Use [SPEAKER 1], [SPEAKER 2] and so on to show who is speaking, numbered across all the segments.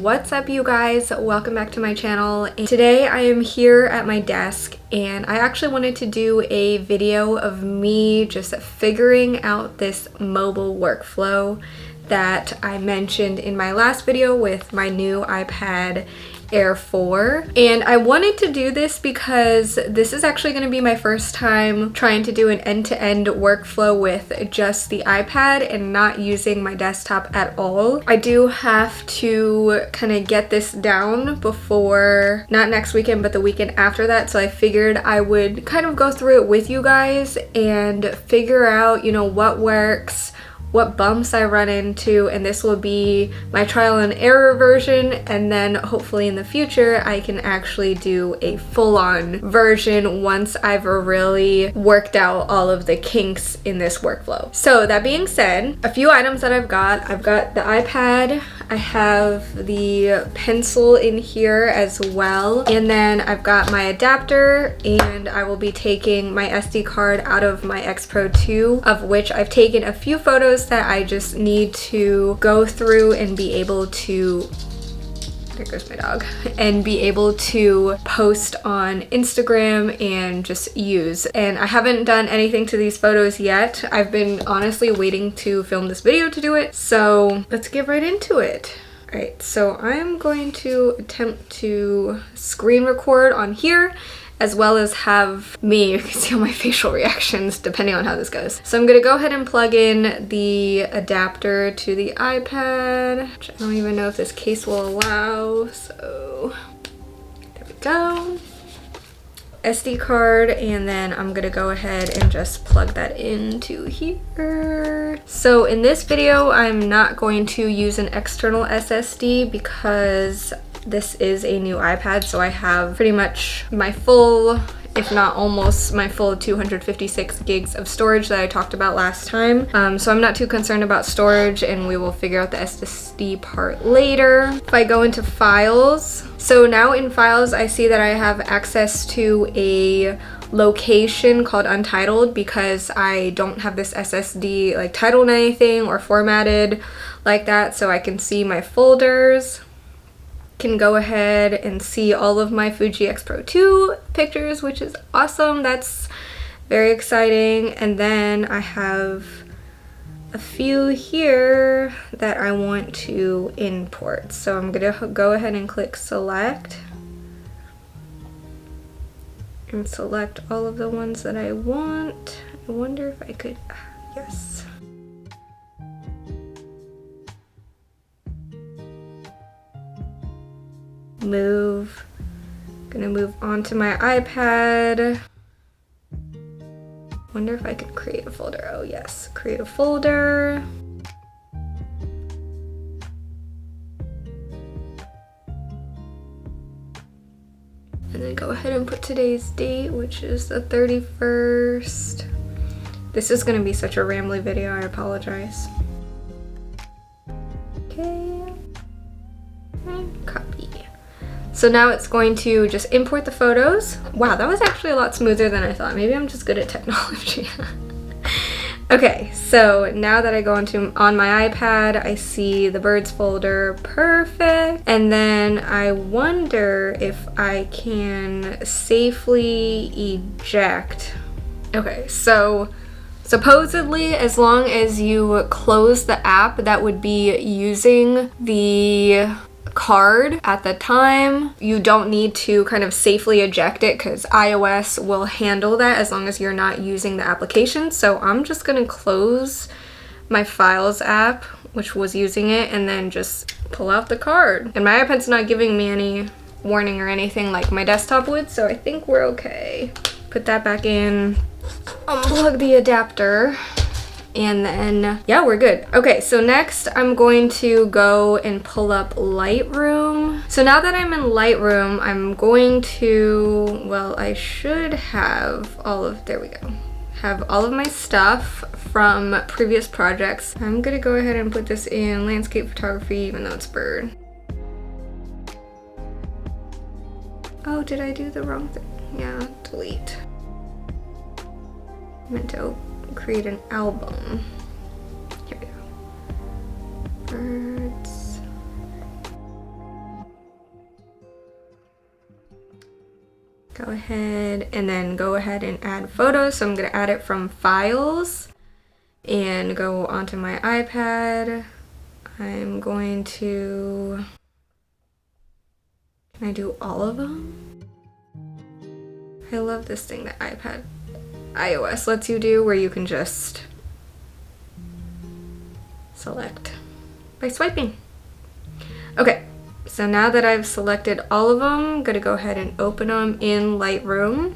[SPEAKER 1] What's up, you guys? Welcome back to my channel. And today I am here at my desk and I actually wanted to do a video of me just figuring out this mobile workflow that I mentioned in my last video with my new iPad Air 4. And I wanted to do this because this is actually going to be my first time trying to do an end-to-end workflow with just the iPad and not using my desktop at all. I do have to kind of get this down before, not next weekend, but the weekend after that. So I figured I would kind of go through it with you guys and figure out, you know, what works, what bumps I run into, and this will be my trial and error version, and then hopefully in the future I can actually do a full-on version once I've really worked out all of the kinks in this workflow. So that being said, a few items that I've got the iPad, I have the pencil in here as well, and then I've got my adapter, and I will be taking my SD card out of my X Pro 2, of which I've taken a few photos that I just need to go through and be able to, there goes my dog, and be able to post on Instagram and just use. And I haven't done anything to these photos yet. I've been honestly waiting to film this video to do it, so let's get right into it. Alright, so I'm going to attempt to screen record on here, as well as have me, you can see all my facial reactions depending on how this goes. So I'm gonna go ahead and plug in the adapter to the iPad, which I don't even know if this case will allow, so there we go. SD card, and then I'm gonna go ahead and just plug that into here. So in this video, I'm not going to use an external SSD because this is a new iPad, so I have pretty much my full, if not almost my full 256 gigs of storage that I talked about last time. So I'm not too concerned about storage, and we will figure out the SSD part later. If I go into files, so now in files I see that I have access to a location called untitled because I don't have this SSD like titled anything or formatted like that, so I can see my folders. Can go ahead and see all of my Fuji X Pro 2 pictures, which is awesome. That's very exciting. And then I have a few here that I want to import. So I'm gonna go ahead and click select and select all of the ones that I want. I wonder if I could, yes. Gonna move on to my iPad. Wonder if I could create a folder. Oh yes, create a folder. And then go ahead and put today's date, which is the 31st. This is gonna be such a rambly video, I apologize. Okay, and copy. So now it's going to just import the photos. Wow, that was actually a lot smoother than I thought. Maybe I'm just good at technology. Okay, so now that I go on my iPad, I see the birds folder, perfect. And then I wonder if I can safely eject. Okay, so supposedly, as long as you close the app that would be using the card at the time, you don't need to kind of safely eject it because iOS will handle that as long as you're not using the application. So I'm just gonna close my Files app, which was using it, and then just pull out the card. And my iPad's not giving me any warning or anything like my desktop would, so I think we're okay. Put that back in, unplug the adapter, and then yeah, we're good. Okay, so next I'm going to go and pull up Lightroom. So now that I'm in Lightroom, I'm going to, well, I should have all of, there we go, have all of my stuff from previous projects. I'm gonna go ahead and put this in landscape photography, even though it's bird. Oh, did I do the wrong thing? Yeah, delete. I meant to create an album. Here we go. Birds. Go ahead and add photos. So I'm gonna add it from files and go onto my iPad. I'm going to, can I do all of them? I love this thing that iOS lets you do, where you can just select by swiping. Okay, so now that I've selected all of them, I'm gonna go ahead and open them in Lightroom.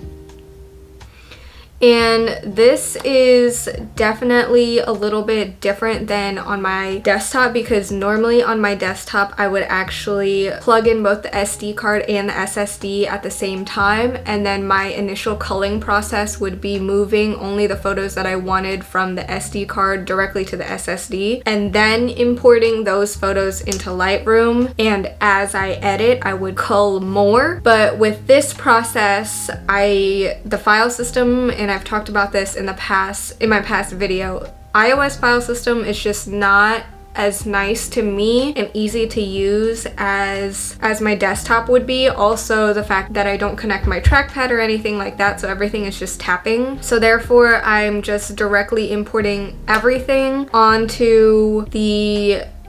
[SPEAKER 1] And this is definitely a little bit different than on my desktop, because normally on my desktop I would actually plug in both the SD card and the SSD at the same time, and then my initial culling process would be moving only the photos that I wanted from the SD card directly to the SSD, and then importing those photos into Lightroom, and as I edit I would cull more. But with this process, the file system, and I've talked about this in my past video, iOS file system is just not as nice to me and easy to use as my desktop would be. Also, the fact that I don't connect my trackpad or anything like that, so everything is just tapping. So therefore, I'm just directly importing everything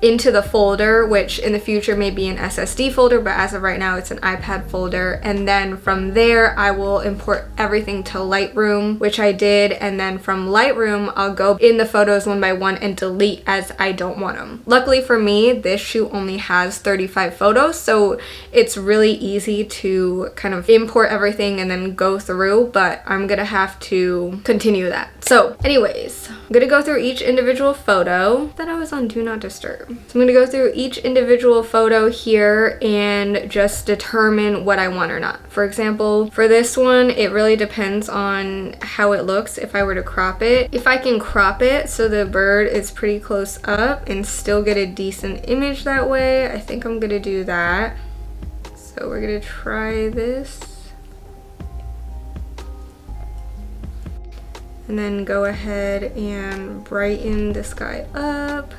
[SPEAKER 1] into the folder, which in the future may be an SSD folder, but as of right now it's an iPad folder. And then from there I will import everything to Lightroom, which I did, and then from Lightroom I'll go in the photos one by one and delete as I don't want them. Luckily for me, this shoot only has 35 photos, so it's really easy to kind of import everything and then go through, but I'm gonna have to continue that. So anyways, I'm gonna go through each individual photo. That I was on Do Not Disturb. So I'm gonna go through each individual photo here and just determine what I want or not. For example, for this one, it really depends on how it looks if I were to crop it. If I can crop it so the bird is pretty close up and still get a decent image that way, I think I'm gonna do that. So we're gonna try this. And then go ahead and brighten the sky up.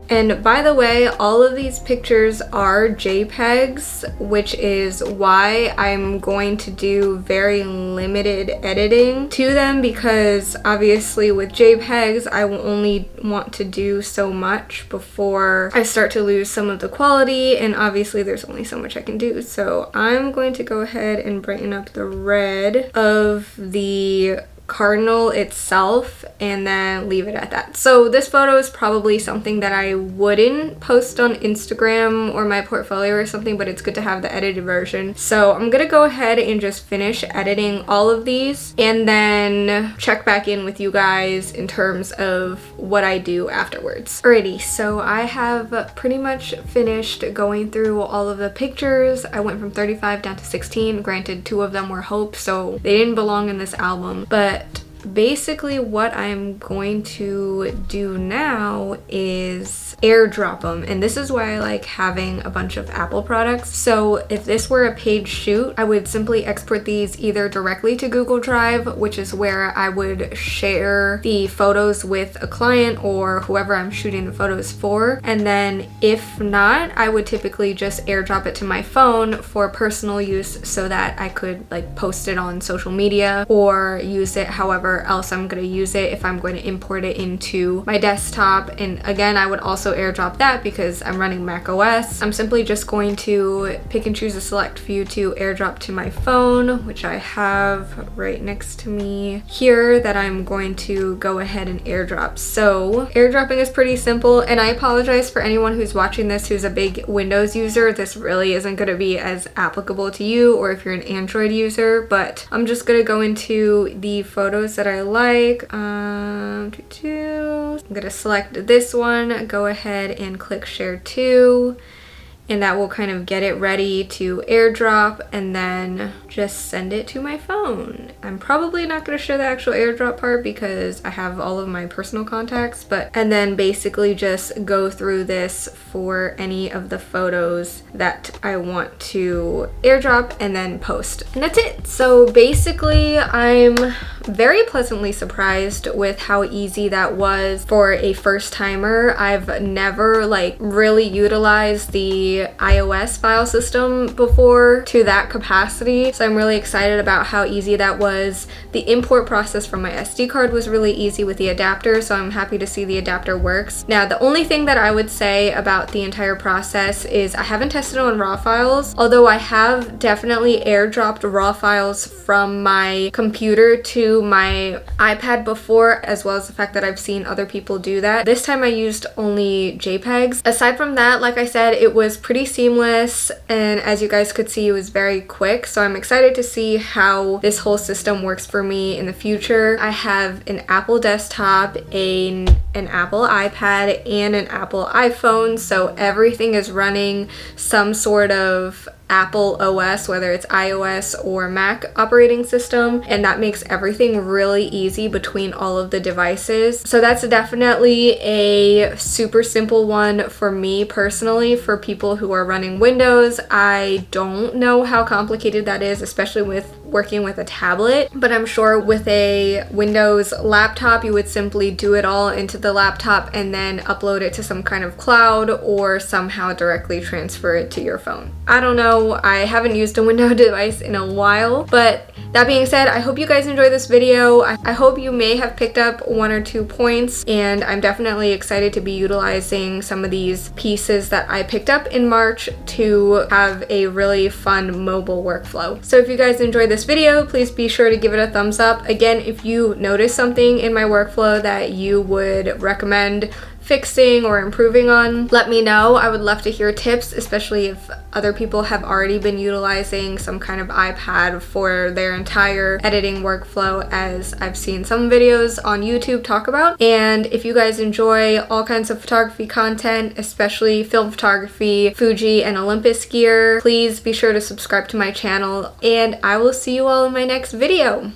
[SPEAKER 1] And by the way, all of these pictures are JPEGs, which is why I'm going to do very limited editing to them, because obviously with JPEGs, I will only want to do so much before I start to lose some of the quality, and obviously there's only so much I can do. So I'm going to go ahead and brighten up the red of the cardinal itself and then leave it at that. So this photo is probably something that I wouldn't post on Instagram or my portfolio or something, but it's good to have the edited version. So I'm gonna go ahead and just finish editing all of these and then check back in with you guys in terms of what I do afterwards. Alrighty, so I have pretty much finished going through all of the pictures. I went from 35 down to 16. Granted, 2 of them were Hope, so they didn't belong in this album, but basically what I'm going to do now is airdrop them, and this is why I like having a bunch of Apple products. So if this were a paid shoot, I would simply export these either directly to Google Drive, which is where I would share the photos with a client or whoever I'm shooting the photos for, and then if not, I would typically just airdrop it to my phone for personal use so that I could like post it on social media or use it however else I'm going to use it if I'm going to import it into my desktop. And again, I would also airdrop that because I'm running Mac OS. I'm simply just going to pick and choose a select few to airdrop to my phone, which I have right next to me here, that I'm going to go ahead and airdrop. So airdropping is pretty simple, and I apologize for anyone who's watching this who's a big Windows user. This really isn't going to be as applicable to you, or if you're an Android user, but I'm just going to go into the photos that I like. I'm gonna select this one, go ahead and click share to, and that will kind of get it ready to airdrop, and then just send it to my phone. I'm probably not going to show the actual airdrop part because I have all of my personal contacts, and then basically just go through this for any of the photos that I want to airdrop and then post. And that's it. So basically I'm very pleasantly surprised with how easy that was for a first timer. I've never like really utilized the iOS file system before to that capacity, so I'm really excited about how easy that was. The import process from my SD card was really easy with the adapter, so I'm happy to see the adapter works. Now, the only thing that I would say about the entire process is I haven't tested on RAW files, although I have definitely airdropped RAW files from my computer to my iPad before, as well as the fact that I've seen other people do that. This time I used only JPEGs. Aside from that, like I said, it was pretty seamless, and as you guys could see, it was very quick, so I'm excited to see how this whole system works for me in the future. I have an Apple desktop, an Apple iPad, and an Apple iPhone, so everything is running some sort of Apple OS, whether it's iOS or Mac operating system, and that makes everything really easy between all of the devices. So that's definitely a super simple one for me personally. For people who are running Windows, I don't know how complicated that is, especially with working with a tablet, but I'm sure with a Windows laptop you would simply do it all into the laptop and then upload it to some kind of cloud or somehow directly transfer it to your phone. I don't know, I haven't used a Windows device in a while, but that being said, I hope you guys enjoyed this video. I hope you may have picked up 1 or 2 points, and I'm definitely excited to be utilizing some of these pieces that I picked up in March to have a really fun mobile workflow. So if you guys enjoyed this video, please be sure to give it a thumbs up. Again, if you notice something in my workflow that you would recommend fixing or improving on, let me know. I would love to hear tips, especially if other people have already been utilizing some kind of iPad for their entire editing workflow, as I've seen some videos on YouTube talk about. And if you guys enjoy all kinds of photography content, especially film photography, Fuji and Olympus gear, please be sure to subscribe to my channel, and I will see you all in my next video.